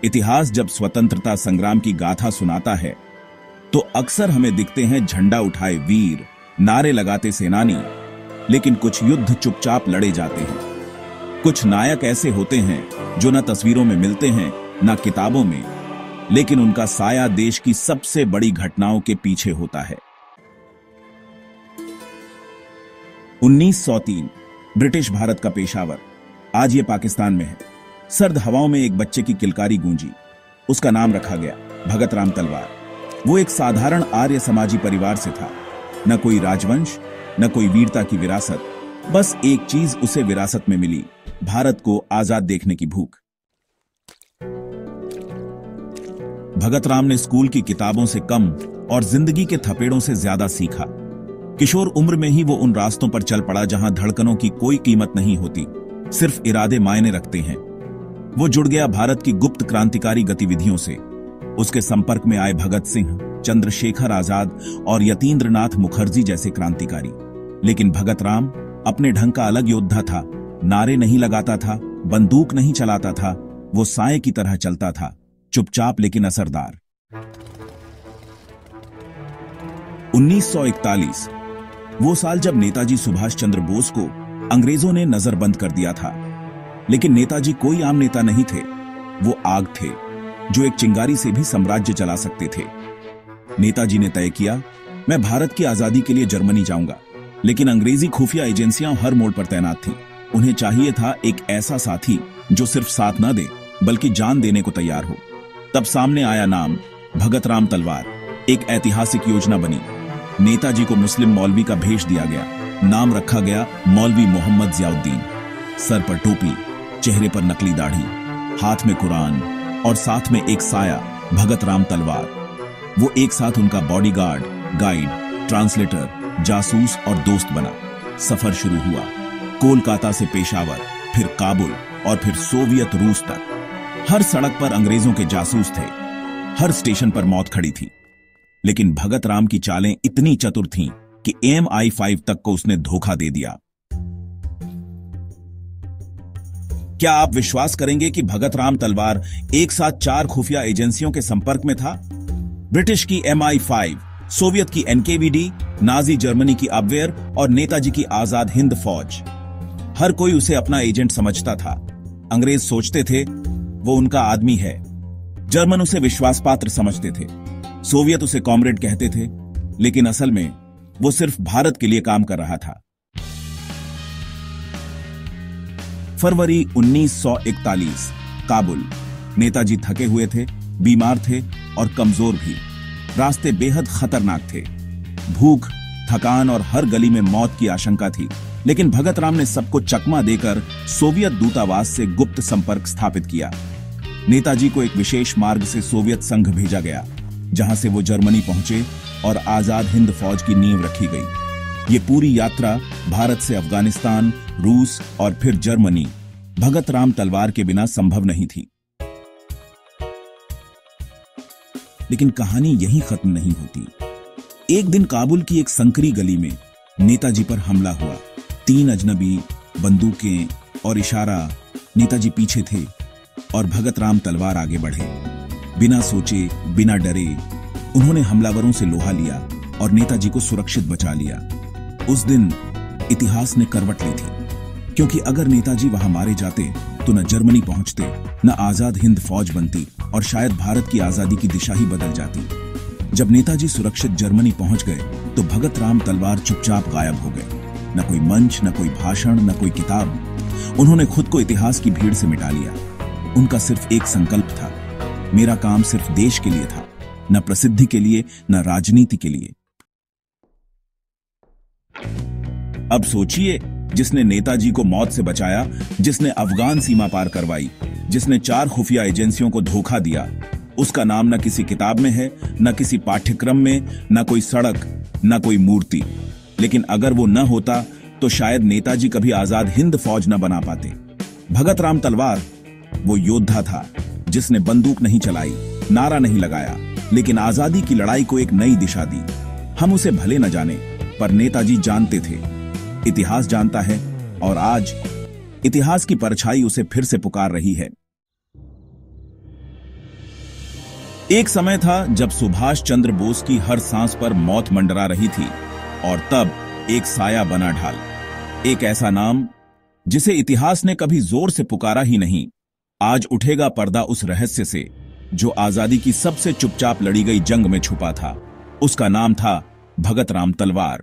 इतिहास जब स्वतंत्रता संग्राम की गाथा सुनाता है तो अक्सर हमें दिखते हैं झंडा उठाए वीर, नारे लगाते सेनानी, लेकिन कुछ युद्ध चुपचाप लड़े जाते हैं। कुछ नायक ऐसे होते हैं जो न तस्वीरों में मिलते हैं न किताबों में, लेकिन उनका साया देश की सबसे बड़ी घटनाओं के पीछे होता है। 1903 ब्रिटिश भारत का पेशावर, आज ये पाकिस्तान में है। सर्द हवाओं में एक बच्चे की किलकारी गूंजी। उसका नाम रखा गया भगत राम तलवार। वो एक साधारण आर्य समाजी परिवार से था। न कोई राजवंश, न कोई वीरता की विरासत, बस एक चीज उसे विरासत में मिली, भारत को आजाद देखने की भूख। भगत राम ने स्कूल की किताबों से कम और जिंदगी के थपेड़ों से ज्यादा सीखा। किशोर उम्र में ही वो उन रास्तों पर चल पड़ा जहां धड़कनों की कोई कीमत नहीं होती, सिर्फ इरादे मायने रखते हैं। वो जुड़ गया भारत की गुप्त क्रांतिकारी गतिविधियों से। उसके संपर्क में आए भगत सिंह, चंद्रशेखर आजाद और यतीन्द्रनाथ मुखर्जी जैसे क्रांतिकारी। लेकिन भगत राम अपने ढंग का अलग योद्धा था। नारे नहीं लगाता था, बंदूक नहीं चलाता था, वो साए की तरह चलता था, चुपचाप लेकिन असरदार। 1941 वो साल जब नेताजी सुभाष चंद्र बोस को अंग्रेजों ने नजरबंद कर दिया था। लेकिन नेताजी कोई आम नेता नहीं थे। वो आग थे जो एक चिंगारी से भी साम्राज्य चला सकते थे। नेताजी ने तय किया, मैं भारत की आजादी के लिए जर्मनी जाऊंगा। लेकिन अंग्रेजी खुफिया एजेंसियां हर मोड़ पर तैनात थीं। उन्हें चाहिए था एक ऐसा साथी जो सिर्फ साथ न दे बल्कि जान देने को तैयार हो। तब सामने आया नाम भगत राम तलवार। एक ऐतिहासिक योजना बनी। नेताजी को मुस्लिम मौलवी का भेष दिया गया। नाम रखा गया मौलवी मोहम्मद जियाउद्दीन। सर पर टोपी, चेहरे पर नकली दाढ़ी, हाथ में कुरान और साथ में एक साया भगत राम तलवार। वो एक साथ उनका बॉडीगार्ड, गाइड, ट्रांसलेटर, जासूस और दोस्त बना। सफर शुरू हुआ कोलकाता से पेशावर, फिर काबुल और फिर सोवियत रूस तक। हर सड़क पर अंग्रेजों के जासूस थे, हर स्टेशन पर मौत खड़ी थी। लेकिन भगत राम की चालें इतनी चतुर थीं कि MI5 तक को उसने धोखा दे दिया। क्या आप विश्वास करेंगे कि भगत राम तलवार एक साथ 4 खुफिया एजेंसियों के संपर्क में था? ब्रिटिश की MI5, सोवियत की NKVD, नाजी जर्मनी की अबवेयर और नेताजी की आजाद हिंद फौज। हर कोई उसे अपना एजेंट समझता था। अंग्रेज सोचते थे वो उनका आदमी है। जर्मन उसे विश्वास पात्र समझते थे। सोवियत उसे कॉमरेड कहते थे। लेकिन असल में वो सिर्फ भारत के लिए काम कर रहा था। फरवरी 1941 काबुल। नेताजी थके हुए थे, बीमार थे और कमजोर भी। रास्ते बेहद खतरनाक थे। भूख, थकान और हर गली में मौत की आशंका थी। लेकिन भगत राम ने सबको चकमा देकर सोवियत दूतावास से गुप्त संपर्क स्थापित किया। नेताजी को एक विशेष मार्ग से सोवियत संघ भेजा गया, जहां से वो जर्मनी पहुंचे और आजाद हिंद फौज की नींव रखी गई। ये पूरी यात्रा भारत से अफगानिस्तान, रूस और फिर जर्मनी भगत राम तलवार के बिना संभव नहीं थी। लेकिन कहानी यहीं खत्म नहीं होती। एक दिन काबुल की एक संकरी गली में नेताजी पर हमला हुआ। 3 अजनबी, बंदूकें और इशारा। नेताजी पीछे थे और भगत राम तलवार आगे बढ़े। बिना सोचे, बिना डरे उन्होंने हमलावरों से लोहा लिया और नेताजी को सुरक्षित बचा लिया। उस दिन इतिहास ने करवट ली थी, क्योंकि अगर नेताजी वहां मारे जाते तो न जर्मनी पहुंचते, न आजाद हिंद फौज बनती और शायद भारत की आजादी की दिशा ही बदल जाती। जब नेताजी सुरक्षित जर्मनी पहुंच गए तो भगत राम तलवार चुपचाप गायब हो गए। न कोई मंच, न कोई भाषण, न कोई किताब। उन्होंने खुद को इतिहास की भीड़ से मिटा लिया। उनका सिर्फ एक संकल्प था, मेरा काम सिर्फ देश के लिए था, न प्रसिद्धि के लिए, न राजनीति के लिए। अब सोचिए, जिसने नेताजी को मौत से बचाया, जिसने अफगान सीमा पार करवाई, जिसने 4 खुफिया एजेंसियों को धोखा दिया, उसका नाम न किसी किताब में है, न किसी पाठ्यक्रम में, न कोई सड़क, न कोई मूर्ति। लेकिन अगर वो न होता तो शायद नेताजी कभी आजाद हिंद फौज न बना पाते। भगत राम तलवार वो योद्धा था जिसने बंदूक नहीं चलाई, नारा नहीं लगाया, लेकिन आजादी की लड़ाई को एक नई दिशा दी। हम उसे भले न जाने, पर नेताजी जानते थे, इतिहास जानता है, और आज इतिहास की परछाई उसे फिर से पुकार रही है। एक समय था जब सुभाष चंद्र बोस की हर सांस पर मौत मंडरा रही थी, और तब एक साया बना ढाल, एक ऐसा नाम जिसे इतिहास ने कभी जोर से पुकारा ही नहीं। आज उठेगा पर्दा उस रहस्य से जो आजादी की सबसे चुपचाप लड़ी गई जंग में छुपा था। उसका नाम था भगत राम तलवार।